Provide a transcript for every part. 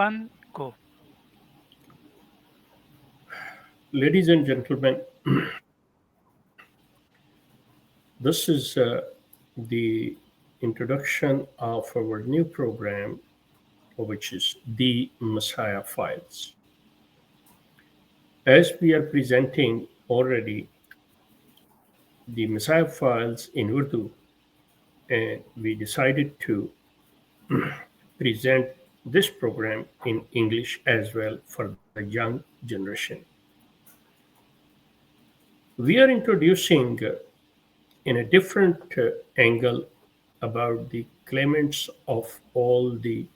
Fun, go. Ladies and gentlemen, this is the introduction of our new program, which is the Messiah Files. As we are presenting already the Messiah Files in Urdu, and we decided to present this program in English as well for the young generation. We are introducing in a different angle about the claimants of all the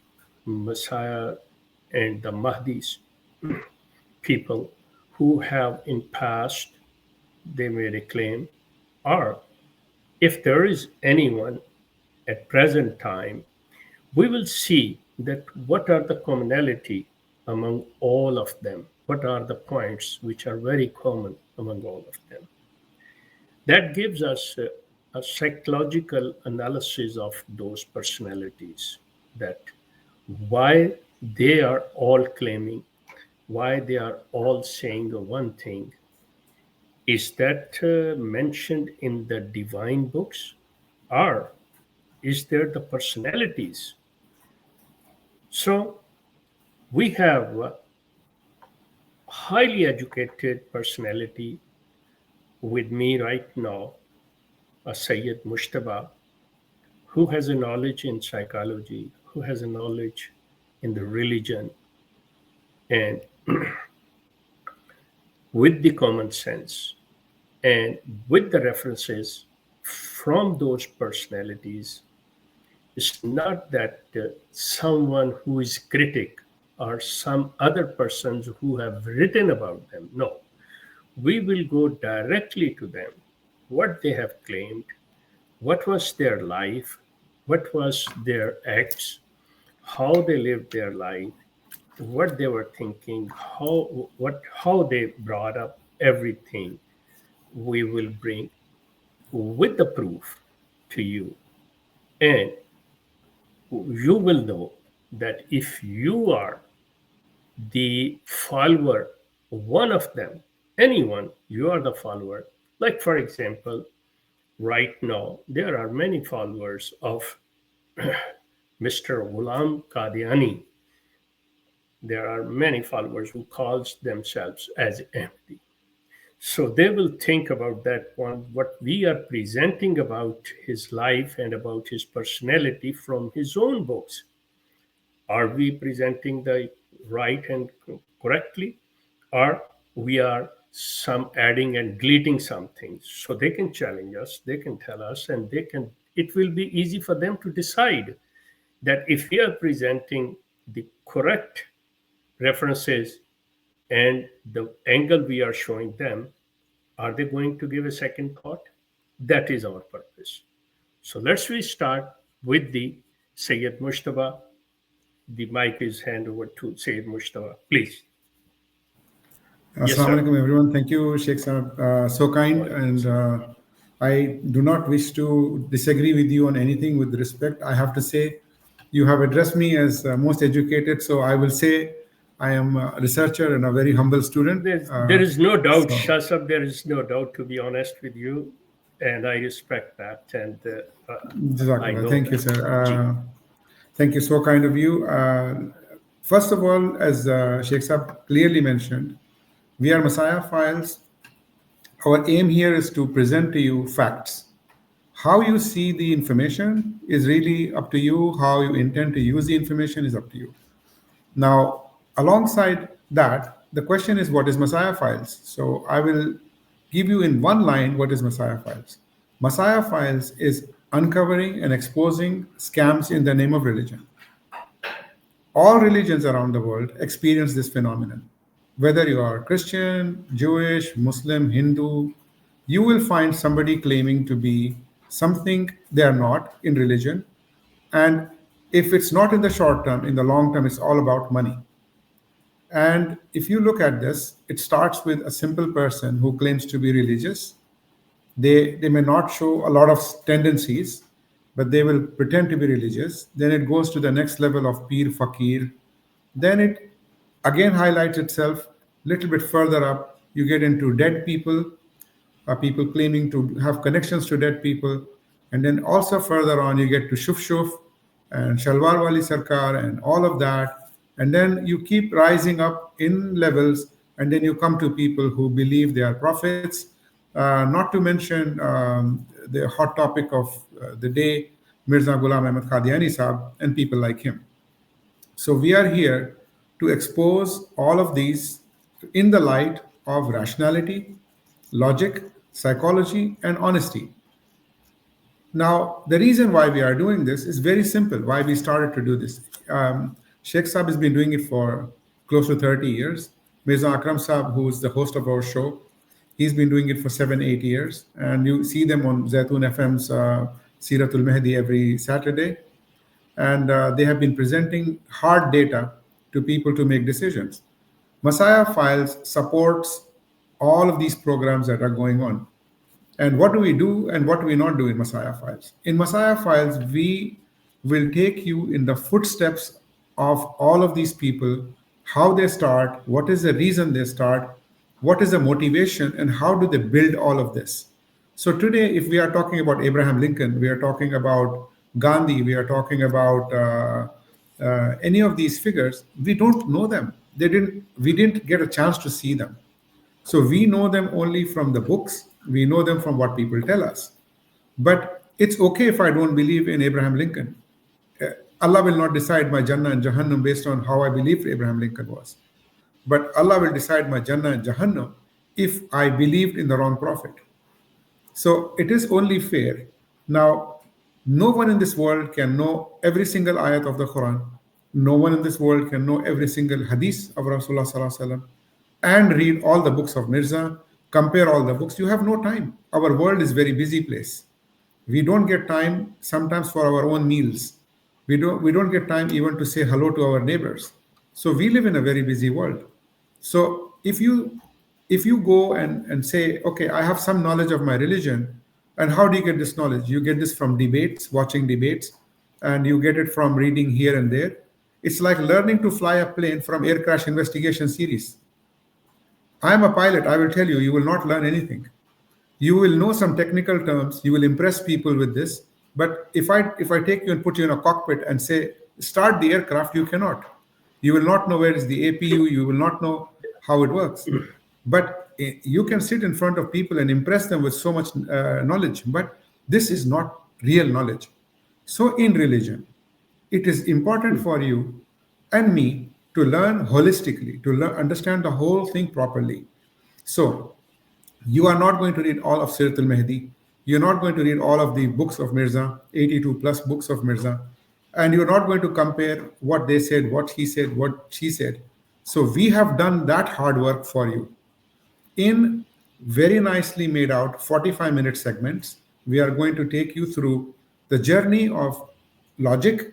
Messiah and the Mahdis, people who have in past they made a claim, or if there is anyone at present time, we will see that what are the commonality among all of them, what are the points which are very common among all of them. That gives us a psychological analysis of those personalities, that why they are all claiming, why they are all saying one thing. Is that mentioned in the divine books, or is there the personalities? So we have a highly educated personality with me right now, a Sayyid Mushtaba, who has a knowledge in psychology, who has a knowledge in the religion, and with the common sense and with the references from those personalities. It's not that someone who is critic or some other persons who have written about them. No, we will go directly to them, what they have claimed, what was their life, what was their acts, how they lived their life, what they were thinking, how they brought up everything. We will bring with the proof to you, and you will know that if you are the follower, one of them, anyone, you are the follower. Like, for example, right now, there are many followers of Mr. Ghulam Qadiani. There are many followers who calls themselves as Ahmadi. So they will think about that one, what we are presenting about his life and about his personality from his own books. Are we presenting the right and correctly, or we are some adding and deleting something? So they can challenge us, they can tell us, and they can. It will be easy for them to decide that if we are presenting the correct references and the angle we are showing them, are they going to give a second thought? That is our purpose. So let's we start with the Sayyid Mushtaba. The mic is hand over to Sayyid Mushtaba. Please. Yes, Assalamu sir. alaikum, everyone. Thank you, Sheikh Saab. So kind. And I do not wish to disagree with you on anything with respect. I have to say, you have addressed me as most educated. So I will say I am a researcher and a very humble student. There is no doubt, so Shasab, there is no doubt, to be honest with you. And I respect that. And I Jazakallah. know Thank you, that. sir. Ji. Thank you. So kind of you. First of all, as Sheikh Saab clearly mentioned, we are Messiah Files. Our aim here is to present to you facts. How you see the information is really up to you. How you intend to use the information is up to you. Now, alongside that, the question is what is Messiah Files? So I will give you in one line what is Messiah Files. Messiah Files is uncovering and exposing scams in the name of religion. All religions around the world experience this phenomenon. Whether you are Christian, Jewish, Muslim, Hindu, you will find somebody claiming to be something they are not in religion. And if it's not in the short term, in the long term, it's all about money. And if you look at this, it starts with a simple person who claims to be religious. They may not show a lot of tendencies, but they will pretend to be religious. Then it goes to the next level of peer fakir, Then it again highlights itself a little bit further up. You get into dead people, people claiming to have connections to dead people. And then also further on, you get to Shuf Shuf and Shalwar Wali Sarkar and all of that. And then you keep rising up in levels, and then you come to people who believe they are prophets. Not to mention the hot topic of the day, Mirza Ghulam Ahmad Qadiani Saab, and people like him. So we are here to expose all of these in the light of rationality, logic, psychology, and honesty. Now, the reason why we are doing this is very simple. Why we started to do this? Sheikh Saab has been doing it for close to 30 years. Mirza Akram Saab, who is the host of our show, he's been doing it for 7, 8 years. And you see them on Zaitoon FM's Siratul-Mahdi every Saturday. And they have been presenting hard data to people to make decisions. Messiah Files supports all of these programs that are going on. And what do we do and what do we not do in Messiah Files? In Messiah Files, we will take you in the footsteps of all of these people, how they start, what is the reason they start, what is the motivation, and how do they build all of this. So today, if we are talking about Abraham Lincoln, we are talking about Gandhi, we are talking about any of these figures, we don't know them. We didn't get a chance to see them. So we know them only from the books. We know them from what people tell us. But it's okay if I don't believe in Abraham Lincoln. Uh, Allah will not decide my Jannah and Jahannam based on how I believed Abraham Lincoln was. But Allah will decide my Jannah and Jahannam if I believed in the wrong prophet. So it is only fair. Now, no one in this world can know every single ayat of the Quran. No one in this world can know every single hadith of Rasulullah Sallallahu Alaihi Wasallam and read all the books of Mirza, compare all the books. You have no time. Our world is a very busy place. We don't get time sometimes for our own meals. We don't get time even to say hello to our neighbors. So we live in a very busy world. So if you go and say, okay, I have some knowledge of my religion, and how do you get this knowledge? You get this from debates, watching debates, and you get it from reading here and there. It's like learning to fly a plane from air crash investigation series. I am a pilot. I will tell you, you will not learn anything. You will know some technical terms. You will impress people with this. But if I take you and put you in a cockpit and say, start the aircraft, you cannot. You will not know where is the APU. You will not know how it works. But you can sit in front of people and impress them with so much knowledge. But this is not real knowledge. So in religion, it is important for you and me to learn holistically, to understand the whole thing properly. So you are not going to read all of Sirat al-Mahdi. You're not going to read all of the books of Mirza, 82 plus books of Mirza. And you're not going to compare what they said, what he said, what she said. So we have done that hard work for you. In very nicely made out 45-minute segments, we are going to take you through the journey of logic.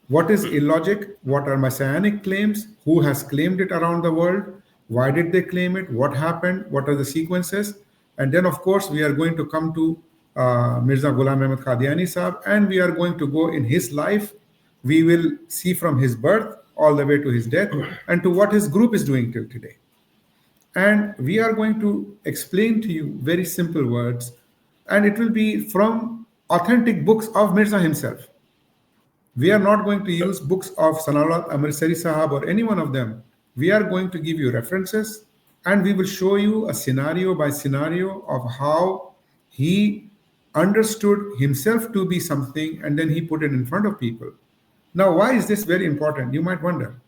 What is illogic? What are messianic claims? Who has claimed it around the world? Why did they claim it? What happened? What are the sequences? And then, of course, we are going to come to Mirza Ghulam Ahmad Qadiani Saab, and we are going to go in his life. We will see from his birth all the way to his death and to what his group is doing till today. And we are going to explain to you very simple words, and it will be from authentic books of Mirza himself. We are not going to use books of Sanawat Amritsari Sahab or any one of them. We are going to give you references and we will show you a scenario by scenario of how he understood himself to be something and then he put it in front of people. Now, why is this very important? You might wonder.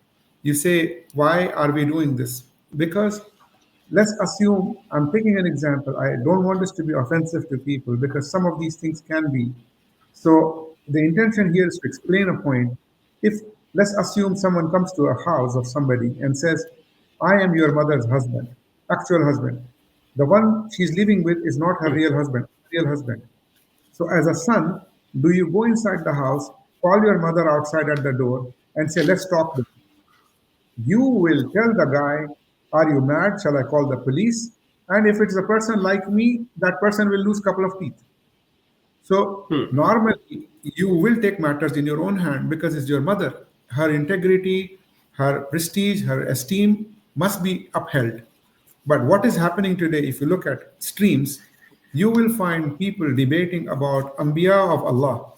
You say, why are we doing this? Because let's assume, I'm taking an example. I don't want this to be offensive to people because some of these things can be. So the intention here is to explain a point. If let's assume someone comes to a house of somebody and says, I am your mother's husband, actual husband. The one she's living with is not her real husband. So as a son, do you go inside the house, call your mother outside at the door, and say, let's talk? You will tell the guy, are you mad? Shall I call the police? And if it's a person like me, that person will lose a couple of teeth. So normally you will take matters in your own hand because it's your mother. Her integrity, her prestige, her esteem must be upheld. But what is happening today, if you look at streams, you will find people debating about Anbiya of Allah.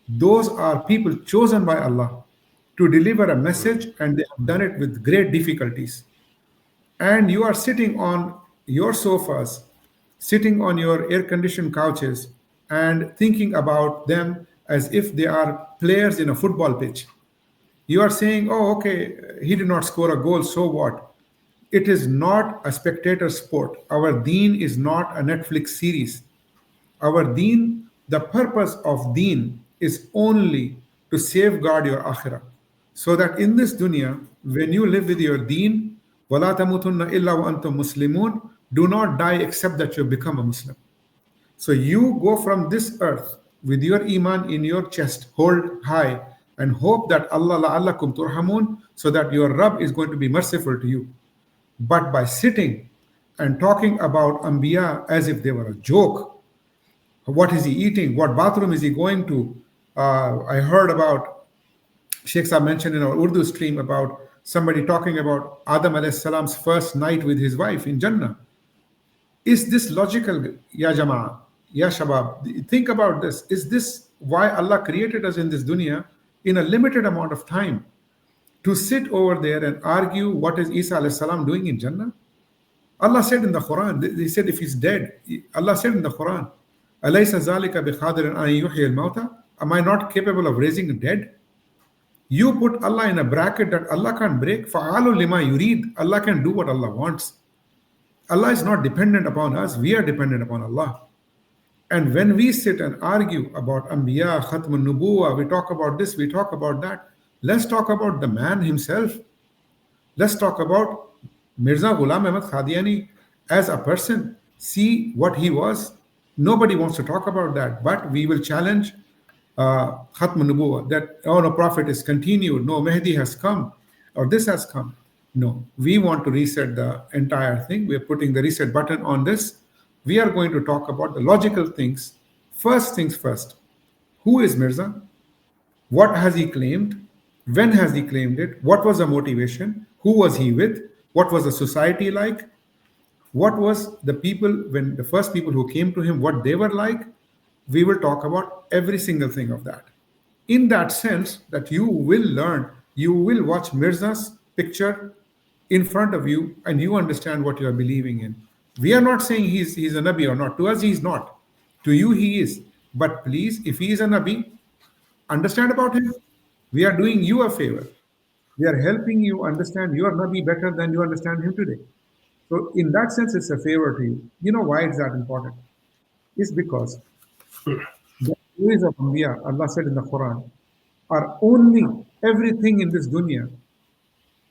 Those are people chosen by Allah to deliver a message, and they have done it with great difficulties. And you are sitting on your sofas, sitting on your air conditioned couches, and thinking about them as if they are players in a football pitch. You are saying, oh, okay, he did not score a goal, so what? It is not a spectator sport. Our deen is not a Netflix series. Our deen, the purpose of deen is only to safeguard your akhirah. So that in this dunya, when you live with your deen, وَلَا تَمُوتُنَّ إِلَّا وَأَنْتُمْ مُسْلِمُونَ, do not die except that you become a Muslim. So you go from this earth with your iman in your chest, hold high, and hope that Allah la'allakum turhamun, so that your Rabb is going to be merciful to you. But by sitting and talking about Anbiya as if they were a joke, what is he eating? What bathroom is he going to? I heard about, Sheikh Saab mentioned in our Urdu stream about somebody talking about Adam alayhi salam's first night with his wife in Jannah. Is this logical, Ya Jama'ah, Ya Shabab? Think about this. Is this why Allah created us in this dunya in a limited amount of time? To sit over there and argue what is Isa alayhi salam doing in Jannah? Allah said in the Quran, He said if he's dead, Allah said in the Quran, أَلَيْسَ ذَلِكَ بِقَادِرٍ أَن يُحْيِيَ الْمَوْتَى? Am I not capable of raising the dead? You put Allah in a bracket that Allah can't break. فَعَالُ لِمَا يُرِيد. Allah can do what Allah wants. Allah is not dependent upon us, we are dependent upon Allah. And when we sit and argue about Anbiya, Khatm al-Nubuwa, we talk about this, we talk about that, let's talk about the man himself. Let's talk about Mirza Ghulam Ahmad Qadiani as a person. See what he was. Nobody wants to talk about that, but we will challenge Khatm al-Nubuwa, that, oh, no, Prophet is continued, no, Mahdi has come, or this has come. No, we want to reset the entire thing. We're putting the reset button on this. We are going to talk about the logical things. First things first. Who is Mirza? What has he claimed? When has he claimed it? What was the motivation? Who was he with? What was the society like? What was the people, when the first people who came to him, what they were like? We will talk about every single thing of that. In that sense, that you will learn, you will watch Mirza's picture in front of you and you understand what you are believing in. We are not saying he's a Nabi or not. To us, he is not. To you, he is. But please, if he is a Nabi, understand about him. We are doing you a favor. We are helping you understand your Nabi better than you understand him today. So, in that sense, it's a favor to you. You know why it's that important? It's because the stories of Anbiya, Allah said in the Quran, are only everything in this dunya,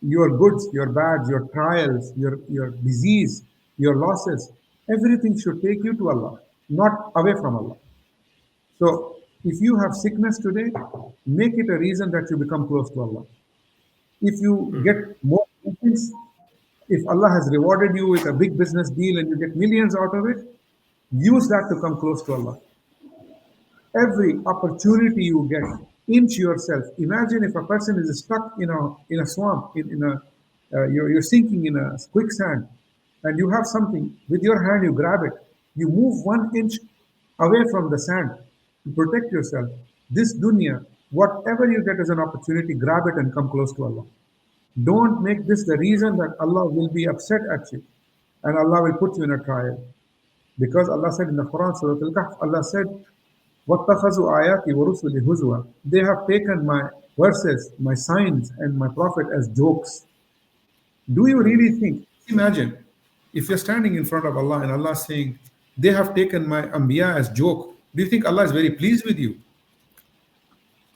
your goods, your bads, your trials, your disease, your losses, everything should take you to Allah, not away from Allah. So, if you have sickness today, make it a reason that you become close to Allah. If you get more things, if Allah has rewarded you with a big business deal and you get millions out of it, use that to come close to Allah. Every opportunity you get, inch yourself. Imagine if a person is stuck in a swamp, you're sinking in a quicksand, and you have something with your hand, you grab it, you move 1 inch away from the sand to protect yourself. This dunya, whatever you get as an opportunity, grab it and come close to Allah. Don't make this the reason that Allah will be upset at you and Allah will put you in a trial. Because Allah said in the Quran, Surah Al-Kahf, Allah said, وَاتَّخَذُوا آيَاتِ وَرُسُلِ هُزُوًا. They have taken my verses, my signs, and my prophet as jokes. Do you really think? Imagine if you're standing in front of Allah and Allah is saying, they have taken my Anbiya as joke. Do you think Allah is very pleased with you?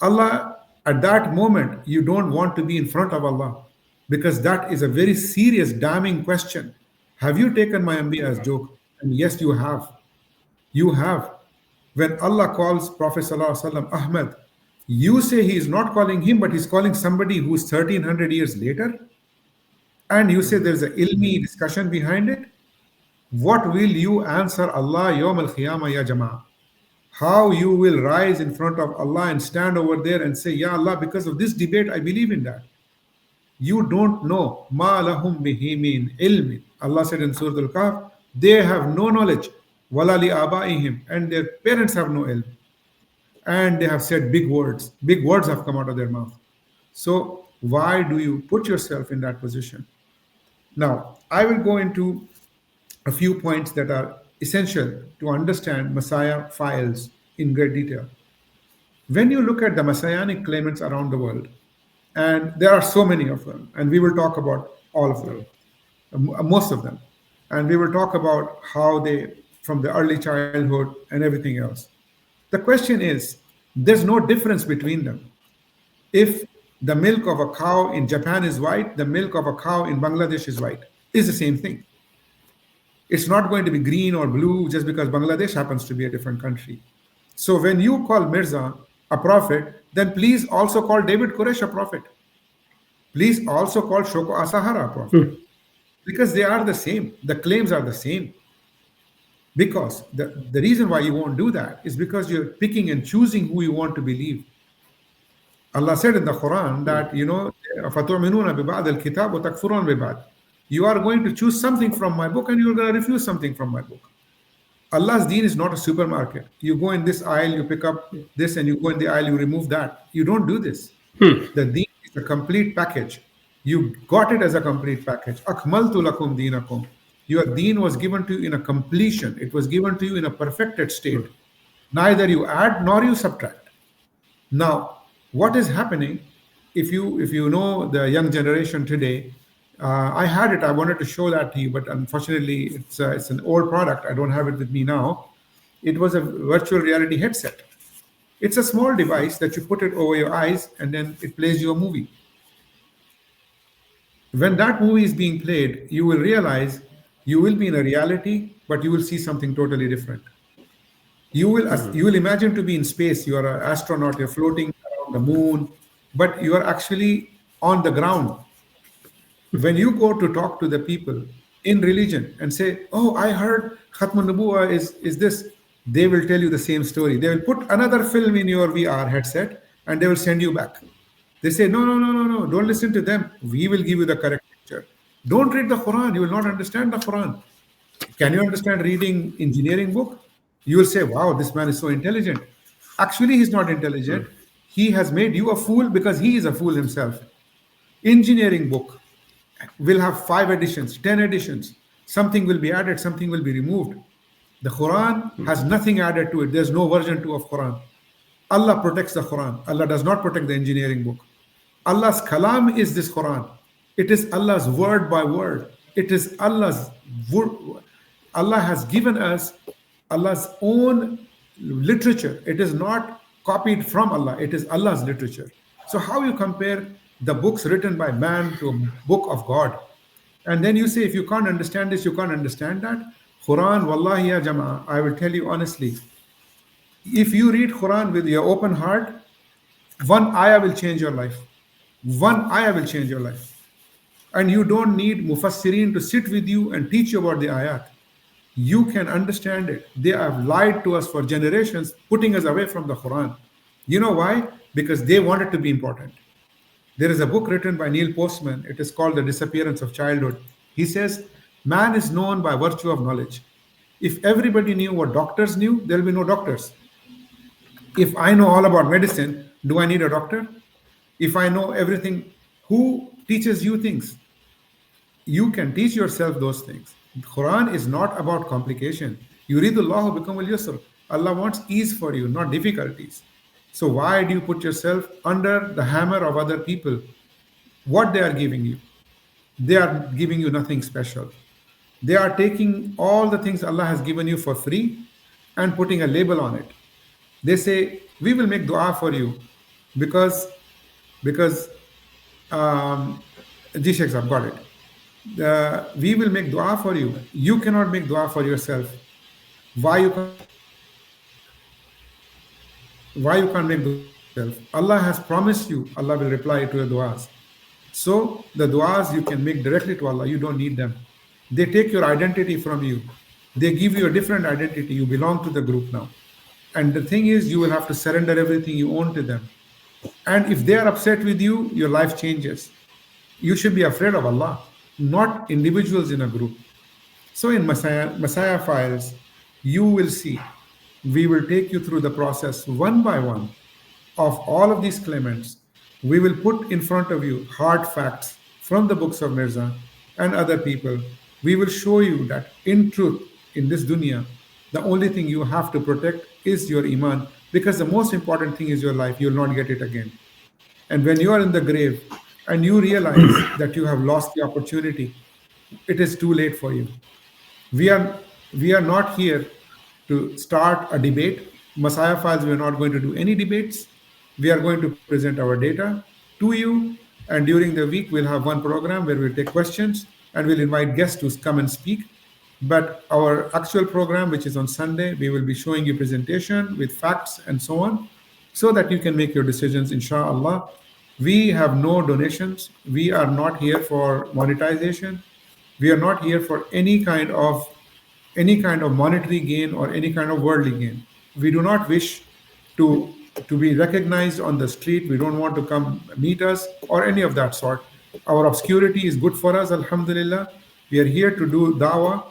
Allah, at that moment, you don't want to be in front of Allah, because that is a very serious, damning question. Have you taken my Anbiya as joke? And yes, you have. You have. When Allah calls Prophet ﷺ Ahmad, you say he is not calling him, but he's calling somebody who's 1300 years later. And you say there's an ilmi discussion behind it. What will you answer Allah Yawm al-Qiyamah, Ya Jama'ah? How you will rise in front of Allah and stand over there and say, Ya Allah, because of this debate, I believe in that. You don't know. Ma lahum bihi min ilmin. Allah said in Surah Al-Kahf, they have no knowledge. Wala li abaihim. And their parents have no ilm. And they have said big words. Big words have come out of their mouth. So why do you put yourself in that position? Now, I will go into a few points that are essential to understand Messiah files in great detail. When you look at the messianic claimants around the world, and there are so many of them, and we will talk about all of them, most of them, and we will talk about how they, from the early childhood and everything else. The question is, there's no difference between them. If the milk of a cow in Japan is white, the milk of a cow in Bangladesh is white, is the same thing. It's not going to be green or blue just because Bangladesh happens to be a different country. So when you call Mirza a prophet, then please also call David Koresh a prophet. Please also call Shoko Asahara a prophet. Because they are the same. The claims are the same. Because the reason why you won't do that is because you're picking and choosing who you want to believe. Allah said in the Quran that, فَتُؤْمِنُونَ بِبَعْضِ الْكِتَابِ وَتَكْفُرُونَ بِبَعْضِ. You are going to choose something from my book and you're going to refuse something from my book. Allah's deen is not a supermarket. You go in this aisle, you pick up this, and you go in the aisle, you remove that. You don't do this. The deen is a complete package. You got it as a complete package. أَكْمَلْتُ لَكُمْ دِينَكُمْ. Your deen was given to you in a completion. It was given to you in a perfected state. Neither you add nor you subtract. Now, what is happening, if you know the young generation today, I had it, I wanted to show that to you, but unfortunately it's an old product. I don't have it with me now. It was a virtual reality headset. It's a small device that you put it over your eyes and then it plays you a movie. When that movie is being played, you will realize you will be in a reality, but you will see something totally different. You will imagine to be in space. You are an astronaut. You're floating around the moon, but you are actually on the ground. When you go to talk to the people in religion and say, "Oh, I heard Khatmun Nubuwa is this," they will tell you the same story. They will put another film in your VR headset and they will send you back. They say, "No, no, no, no, no! Don't listen to them. We will give you the correct picture. Don't read the Quran. You will not understand the Quran. Can you understand reading engineering book? You will say, wow, this man is so intelligent. Actually, he's not intelligent. He has made you a fool because he is a fool himself. Engineering book will have 5 editions, 10 editions. Something will be added, something will be removed. The Quran has nothing added to it. There's no version 2 of Quran. Allah protects the Quran. Allah does not protect the engineering book. Allah's kalam is this Quran. It is Allah's word by word. It is Allah's word. Allah has given us Allah's own literature. It is not copied from Allah. It is Allah's literature. So how you compare the books written by man to a book of God? And then you say, if you can't understand this, you can't understand that. Quran, wallahi ya jama'ah, I will tell you honestly, if you read Quran with your open heart, one ayah will change your life. One ayah will change your life. And you don't need mufassirin to sit with you and teach you about the ayat. You can understand it. They have lied to us for generations, putting us away from the Quran. You know why? Because they want it to be important. There is a book written by Neil Postman. It is called The Disappearance of Childhood. He says, man is known by virtue of knowledge. If everybody knew what doctors knew, there will be no doctors. If I know all about medicine, do I need a doctor? If I know everything, who teaches you things? You can teach yourself those things. The Quran is not about complication. Yuridullahu bikum al-yusr. Allah wants ease for you, not difficulties. So why do you put yourself under the hammer of other people? What they are giving you? They are giving you nothing special. They are taking all the things Allah has given you for free and putting a label on it. They say, we will make dua for you because Ji Sheikh Sahab got it. We will make dua for you. You cannot make dua for yourself. Why you can't make dua for yourself? Allah has promised you, Allah will reply to your duas. So the duas you can make directly to Allah. You don't need them. They take your identity from you. They give you a different identity. You belong to the group now. And the thing is, you will have to surrender everything you own to them. And if they are upset with you, your life changes. You should be afraid of Allah, not individuals in a group. So in Messiah Files, you will see, we will take you through the process one by one of all of these claimants. We will put in front of you hard facts from the books of Mirza and other people. We will show you that in truth, in this dunya, the only thing you have to protect is your iman, because the most important thing is your life. You will not get it again. And when you are in the grave and you realize that you have lost the opportunity, it is too late for you. We are not here to start a debate. Messiah Files, we are not going to do any debates. We are going to present our data to you, and during the week we'll have one program where we'll take questions and we'll invite guests to come and speak. But our actual program, which is on Sunday, we will be showing you presentation with facts and so on, so that you can make your decisions, inshallah. We have no donations. We are not here for monetization. We are not here for any kind of monetary gain or any kind of worldly gain. We do not wish to be recognized on the street. We don't want to come meet us or any of that sort. Our obscurity is good for us, alhamdulillah. We are here to do dawah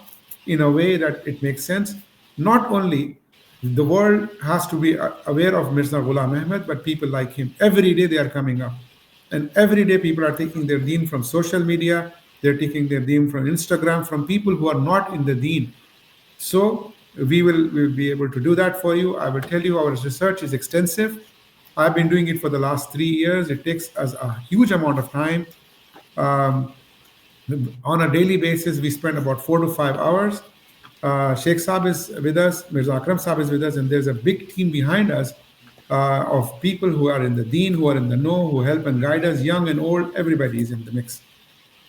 in a way that it makes sense. Not only the world has to be aware of Mirza Ghulam Ahmed, but people like him. Every day they are coming up. And every day people are taking their deen from social media, they're taking their deen from Instagram, from people who are not in the deen. So we will be able to do that for you. I will tell you, our research is extensive. I've been doing it for the last 3 years. It takes us a huge amount of time. Um, on a daily basis, we spend about 4 to 5 hours. Sheikh Saab is with us, Mirza Akram Saab is with us, and there's a big team behind us of people who are in the deen, who are in the know, who help and guide us, young and old, everybody is in the mix.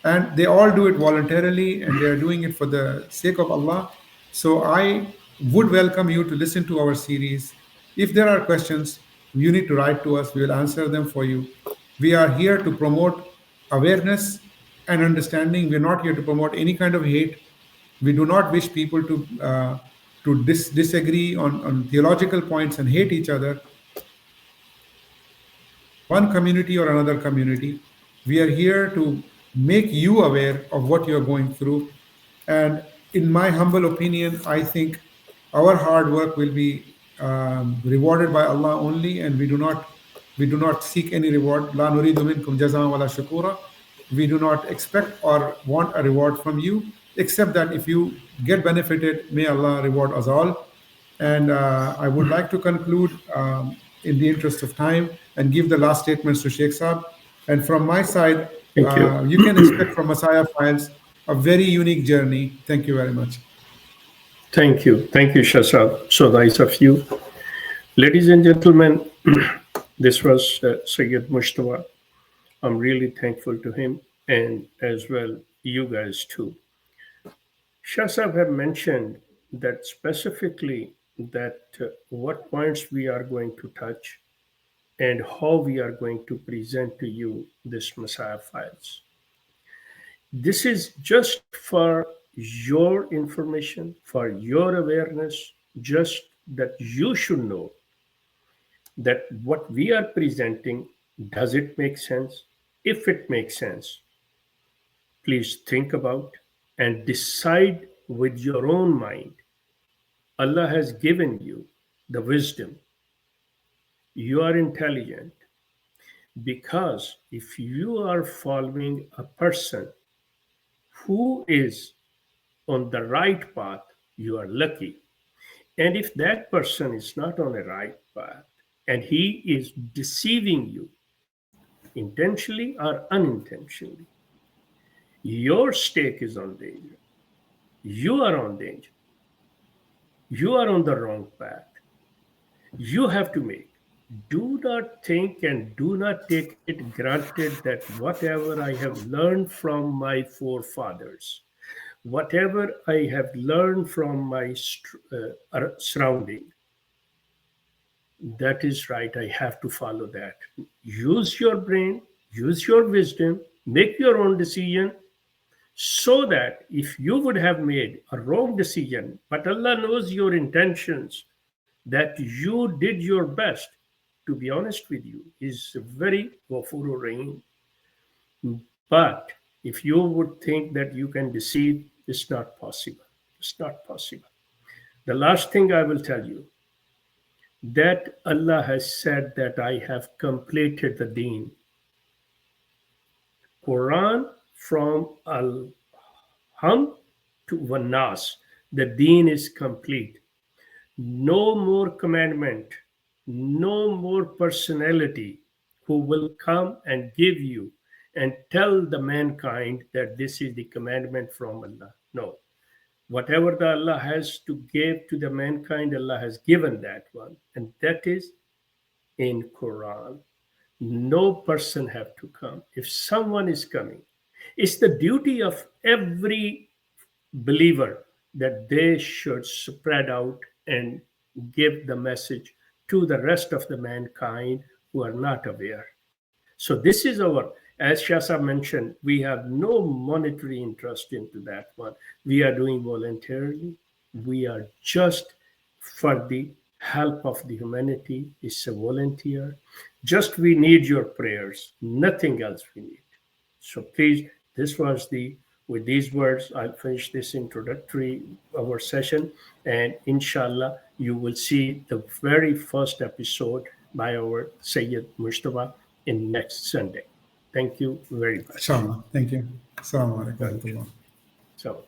And they all do it voluntarily, and they are doing it for the sake of Allah. So I would welcome you to listen to our series. If there are questions, you need to write to us. We will answer them for you. We are here to promote awareness and understanding. We're not here to promote any kind of hate. We do not wish people to disagree on theological points and hate each other. One community or another community. We are here to make you aware of what you're going through. And in my humble opinion, I think our hard work will be rewarded by Allah only, and we do not seek any reward. La nuridu minkum jazaan wala shukura. We do not expect or want a reward from you, except that if you get benefited, may Allah reward us all. And I would like to conclude, in the interest of time, and give the last statements to Sheikh Saab. And from my side, Thank you. you can expect from Messiah Files a very unique journey. Thank you very much. Thank you. Thank you, Shasab. So nice of you. Ladies and gentlemen, this was Sayyid Mustafa. I'm really thankful to him, and as well you guys too. Shasab have mentioned that specifically that what points we are going to touch and how we are going to present to you this Messiah files. This is just for your information, for your awareness, just that you should know that what we are presenting, does it make sense? If it makes sense, please think about and decide with your own mind. Allah has given you the wisdom. You are intelligent, because if you are following a person who is on the right path, you are lucky. And if that person is not on the right path and he is deceiving you intentionally or unintentionally, your stake is on danger. You are on danger. You are on the wrong path. You have to make. Do not think and do not take it granted that whatever I have learned from my forefathers, whatever I have learned from my surrounding, that is right. I have to follow that. Use your brain, use your wisdom, make your own decision, so that if you would have made a wrong decision, but Allah knows your intentions, that you did your best, to be honest with you, is very Ghafurur Rahim. But if you would think that you can deceive, it's not possible. It's not possible. The last thing I will tell you, that Allah has said that I have completed the deen. Quran from Al-Ham to Vanas. The deen is complete. No more commandment, no more personality who will come and give you and tell the mankind that this is the commandment from Allah. No. Whatever the Allah has to give to the mankind, Allah has given that one. And that is in Quran. No person have to come. If someone is coming, it's the duty of every believer that they should spread out and give the message to the rest of the mankind who are not aware. So this is our, as Shasa mentioned, we have no monetary interest into that one. We are doing voluntarily. We are just for the help of the humanity. It's a volunteer. Just we need your prayers, nothing else we need. So please, this was the, with these words, I'll finish this introductory our session, and inshallah, you will see the very first episode by our Sayyid Mustafa in next Sunday. Thank you very much. Inshallah. Thank you. Assalamu alaikum wa Okay. rahmatullah. So